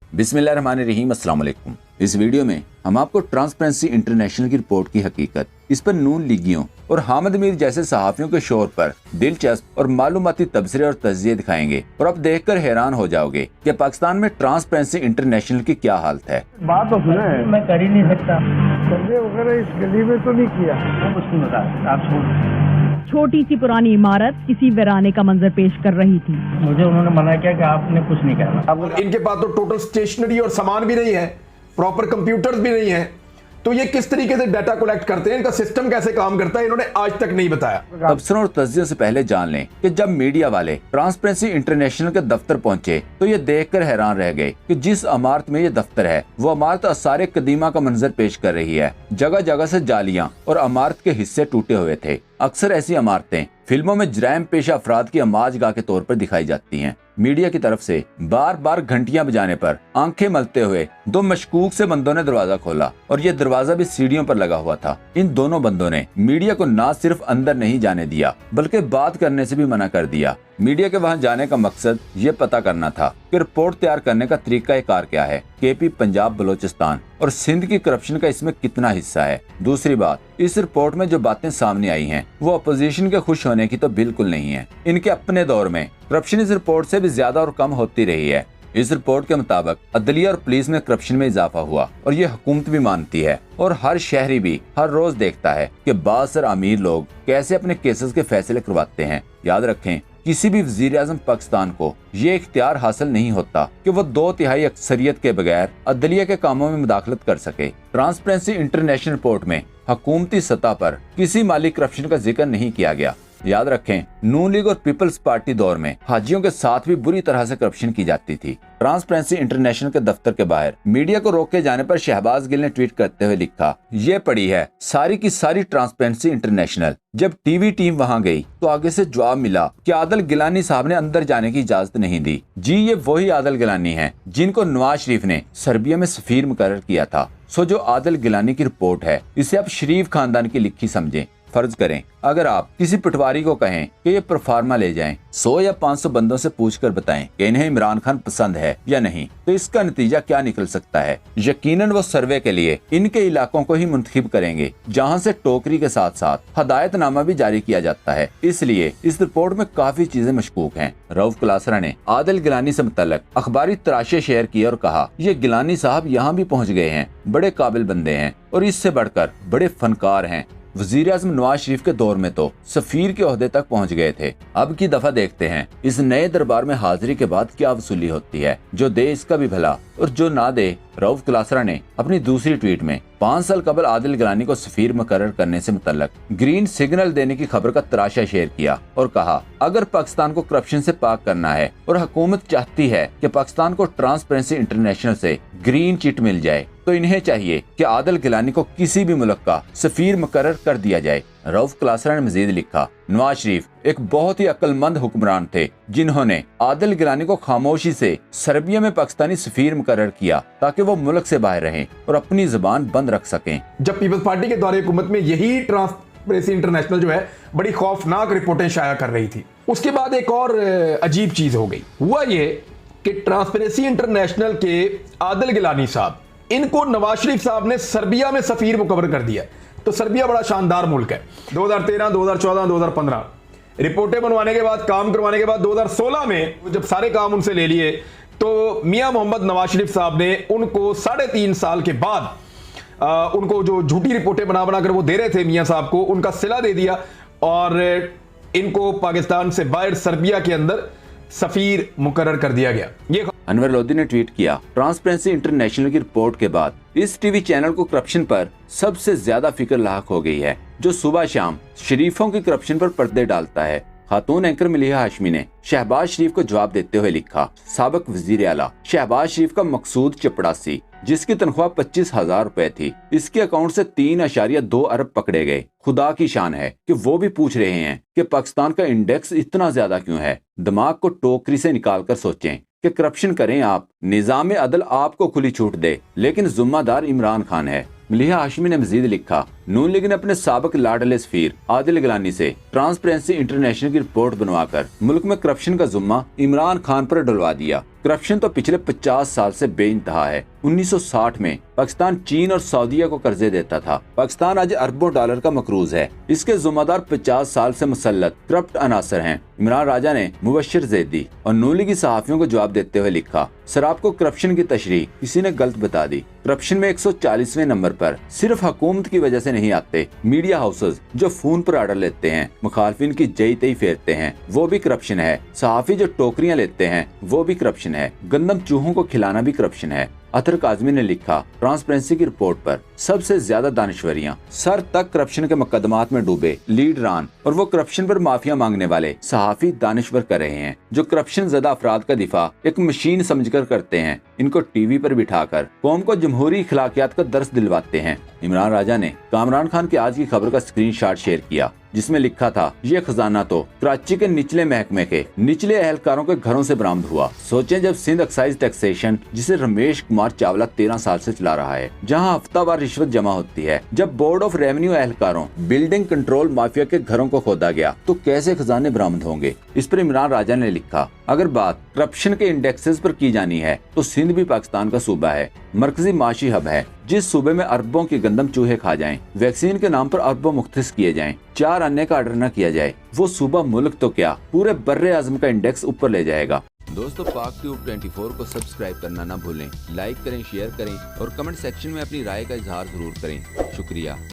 बिस्मिल्लाहिर्रहमानिर्रहीम, अस्सलाम वालेकुम। इस वीडियो में हम आपको ट्रांसपेरेंसी इंटरनेशनल की रिपोर्ट की हकीकत, इस पर नून लीगियों और हामिद मीर जैसे सहाफियों के शोर पर दिलचस्प और मालूमाती तबसरे और तज्जिए दिखाएंगे और अब देखकर हैरान हो जाओगे कि पाकिस्तान में ट्रांसपेरेंसी इंटरनेशनल की क्या हालत है। बात तो सुना है, मैं कर ही नहीं सकता। सर्वे वगैरह इस गली में तो नहीं किया। कुछ नहीं होता, आप छोड़। छोटी सी पुरानी इमारत किसी वीराने का मंजर पेश कर रही थी। मुझे उन्होंने मना किया कि आपने कुछ नहीं करना। अब इनके पास तो टोटल स्टेशनरी और सामान भी नहीं है, प्रॉपर कंप्यूटर्स भी नहीं है, तो ये किस तरीके से डाटा कलेक्ट करते हैं, इनका सिस्टम कैसे काम करता है, इन्होंने आज तक नहीं बताया। तबसरों और तज्जियों से पहले जान लें कि जब मीडिया वाले ट्रांसपेरेंसी इंटरनेशनल के दफ्तर पहुंचे तो ये देखकर हैरान रह गए कि जिस इमारत में ये दफ्तर है वो इमारत आसारे कदीमा का मंजर पेश कर रही है। जगह जगह से जालियां और इमारत के हिस्से टूटे हुए थे। अक्सर ऐसी इमारतें फिल्मों में जराइम पेशा अफराद की आमाजगाह के तौर पर दिखाई जाती हैं। मीडिया की तरफ से बार बार घंटियां बजाने पर आंखें मलते हुए दो मशकूक से बंदों ने दरवाजा खोला और ये दरवाजा भी सीढ़ियों पर लगा हुआ था। इन दोनों बंदों ने मीडिया को न सिर्फ अंदर नहीं जाने दिया बल्कि बात करने से भी मना कर दिया। मीडिया के वहां जाने का मकसद ये पता करना था कि रिपोर्ट तैयार करने का तरीकाकार क्या है, केपी, पंजाब, बलोचिस्तान और सिंध की करप्शन का इसमें कितना हिस्सा है। दूसरी बात, इस रिपोर्ट में जो बातें सामने आई हैं वो अपोजिशन के खुश होने की तो बिल्कुल नहीं है। इनके अपने दौर में करप्शन इस रिपोर्ट से भी ज्यादा और कम होती रही है। इस रिपोर्ट के मुताबिक अदलिया और पुलिस में करप्शन में इजाफा हुआ और ये हुकूमत भी मानती है और हर शहरी भी हर रोज देखता है कि बासर अमीर लोग कैसे अपने केसेस के फैसले करवाते हैं। याद रखें, किसी भी वजीर आज़म पाकिस्तान को ये इख्तियार हासिल नहीं होता कि वो 2/3 अक्सरियत के बगैर अदलिया के कामों में मुदाखलत कर सके। ट्रांसपेरेंसी इंटरनेशनल रिपोर्ट में हुकूमती सतह पर किसी माली करप्शन का जिक्र नहीं किया गया। याद रखें, नून लीग और पीपल्स पार्टी दौर में हाजियों के साथ भी बुरी तरह से करप्शन की जाती थी। ट्रांसपेरेंसी इंटरनेशनल के दफ्तर के बाहर मीडिया को रोके जाने पर शहबाज गिल ने ट्वीट करते हुए लिखा, ये पड़ी है सारी की सारी ट्रांसपेरेंसी इंटरनेशनल। जब टीवी टीम वहां गई तो आगे से जवाब मिला कि आदिल गिलानी साहब ने अंदर जाने की इजाजत नहीं दी। जी, ये वही आदिल गिलानी है जिनको नवाज शरीफ ने सर्बिया में सफीर मुकर्रर किया था। सो जो आदिल गिलानी की रिपोर्ट है इसे आप शरीफ खानदान की लिखी समझें। फर्ज करें अगर आप किसी पटवारी को कहें कि ये प्रोफार्मा ले जाएं, 100 या 500 बंदों से पूछकर बताएं कि इन्हें इमरान खान पसंद है या नहीं, तो इसका नतीजा क्या निकल सकता है। यकीनन वो सर्वे के लिए इनके इलाकों को ही मुंतखब करेंगे जहां से टोकरी के साथ साथ हदायतनामा भी जारी किया जाता है। इसलिए इस रिपोर्ट में काफी चीजें मशकूक हैं। रऊफ क्लासरा ने आदिल गिलानी से मुतल्लक अखबारी तराशे शेयर किए और कहा, ये गिलानी साहब यहाँ भी पहुँच गए हैं, बड़े काबिल बंदे हैं और इससे बढ़कर बड़े फनकार हैं। वजीर आज़म नवाज शरीफ के दौर में तो सफीर के ओहदे तक पहुंच गए थे। अब की दफा देखते हैं इस नए दरबार में हाजिरी के बाद क्या वसूली होती है। जो दे इसका भी भला और जो ना दे। रऊफ क्लासरा ने अपनी दूसरी ट्वीट में 5 साल कबल आदिल गिलानी को सफीर मुकर्रर करने से मुतल्लक ग्रीन सिग्नल देने की खबर का तराशा शेयर किया और कहा, अगर पाकिस्तान को करप्शन से पाक करना है और हुकूमत चाहती है कि पाकिस्तान को ट्रांसपेरेंसी इंटरनेशनल से ग्रीन चिट मिल जाए तो इन्हें चाहिए कि आदिल गिलानी को किसी भी मुल्क का सफीर मुकर्रर कर दिया जाए। रऊफ क्लासरा ने मजीद लिखा, नवाज शरीफ एक बहुत ही अक्लमंद हुक्मरान थे जिन्होंने आदिल गिलानी को खामोशी से सर्बिया में पाकिस्तानी सफीर मुकर्रर किया ताकि वो मुल्क से बाहर रहें और अपनी जुबान बंद रख सकें। जब पीपल्स पार्टी के दौरे हुकूमत में यही ट्रांसपेरेंसी इंटरनेशनल जो है बड़ी खौफनाक रिपोर्टें शाया कर रही थी। उसके बाद एक और अजीब चीज हो गई। हुआ ये कि ट्रांसपेरेंसी इंटरनेशनल के आदिल गिलानी साहब, इनको नवाज शरीफ साहब ने सर्बिया में सफीर मुकर्रर कर दिया। तो सर्बिया बड़ा शानदार मुल्क है। 2013, 2014, 2015 रिपोर्टें बनवाने के बाद, काम करवाने के बाद 2016 में जब सारे काम उनसे ले लिए तो मियां मोहम्मद नवाज शरीफ साहब ने उनको 3.5 साल के बाद उनको जो झूठी रिपोर्टें बना कर वो दे रहे थे मियां साहब को, उनका सिला दे दिया और इनको पाकिस्तान से बाहर सर्बिया के अंदर सफीर मुकर्रर कर दिया गया। ये अनवर लोधी ने ट्वीट किया, ट्रांसपेरेंसी इंटरनेशनल की रिपोर्ट के बाद इस टीवी चैनल को करप्शन पर सबसे ज्यादा फिक्र लाक हो गई है, जो सुबह शाम शरीफों की करप्शन पर पर्दे डालता है। खातून एंकर मलिहा हाशमी ने शहबाज शरीफ को जवाब देते हुए लिखा, साबिक वजीर आला शहबाज शरीफ का मकसूद चपड़ासी जिसकी तनख्वाह 25,000 रुपए थी, इसके अकाउंट से 3.2 अरब पकड़े गए। खुदा की शान है कि वो भी पूछ रहे हैं कि पाकिस्तान का इंडेक्स इतना ज्यादा क्यों है। दिमाग को टोकरी से निकाल कर सोचें कि करप्शन करें आप, निजाम अदल आपको खुली छूट दे, लेकिन जिम्मेदार इमरान खान है। मलिहा हाशमी ने मजीद लिखा, नून लीग ने अपने साबिक लाडले सफीर आदिल गिलानी से ट्रांसपेरेंसी इंटरनेशनल की रिपोर्ट बनवाकर मुल्क में करप्शन का जुम्मा इमरान खान पर डलवा दिया। करप्शन तो पिछले 50 साल से बेइंतहा है। 1960 में पाकिस्तान चीन और सऊदीया को कर्जे देता था। पाकिस्तान आज अरबों डॉलर का मकरूज है। इसके जुम्मेदार 50 साल से मुसल्लत करप्ट अनासर हैं। इमरान राजा ने मुबश्शिर जैदी और नून लीगी सहाफियों को जवाब देते हुए लिखा, सर आपको करप्शन की तशरीह किसी ने गलत बता दी। करप्शन में 140वें नंबर पर सिर्फ हुकूमत की वजह से नहीं आते, मीडिया हाउसेस जो फोन पर ऑर्डर लेते हैं, मुखालफिन की जई तई फेरते हैं, वो भी करप्शन है। सहाफी जो टोकरियां लेते हैं वो भी करप्शन है। गंदम चूहों को खिलाना भी करप्शन है। अतर काजमी ने लिखा, ट्रांसपेरेंसी की रिपोर्ट पर सबसे ज्यादा दानिश्वरियां सर तक करप्शन के मुकदमात में डूबे लीडरान और वो करप्शन पर माफिया मांगने वाले सहाफी दानिश्वर कर रहे हैं, जो करप्शन ज़दा अफराद का दिफा एक मशीन समझकर करते हैं। इनको टीवी पर बिठाकर कौम को जमहूरी अखलाकियात का दर्स दिलवाते हैं। इमरान राजा ने कामरान खान की आज की खबर का स्क्रीनशॉट शेयर किया, जिसमें लिखा था, ये खजाना तो कराची के निचले महकमे के निचले अहलकारों के घरों से बरामद हुआ। सोचें, जब सिंध एक्साइज टैक्सेशन जिसे रमेश कुमार चावला 13 साल से चला रहा है, जहां हफ्तावार रिश्वत जमा होती है, जब बोर्ड ऑफ रेवेन्यू अहलकारों बिल्डिंग कंट्रोल माफिया के घरों को खोदा गया, तो कैसे खजाने बरामद होंगे। इस पर इमरान राजा ने लिखा, अगर बात करप्शन के इंडेक्सेस पर की जानी है तो सिंध भी पाकिस्तान का सूबा है, मरकजी माशी हब है। जिस सूबे में अरबों के गंदम चूहे खा जाएं, वैक्सीन के नाम पर अरबों मुख्तस किए जाएं, 4 अन्य का ऑर्डर न किया जाए, वो सूबा मुल्क तो क्या पूरे बर्रे आज़म का इंडेक्स ऊपर ले जाएगा। दोस्तों, पाक ट्यूब 24 को सब्सक्राइब करना ना भूलें, लाइक करें, शेयर करें और कमेंट सेक्शन में अपनी राय का इजहार जरूर करें। शुक्रिया।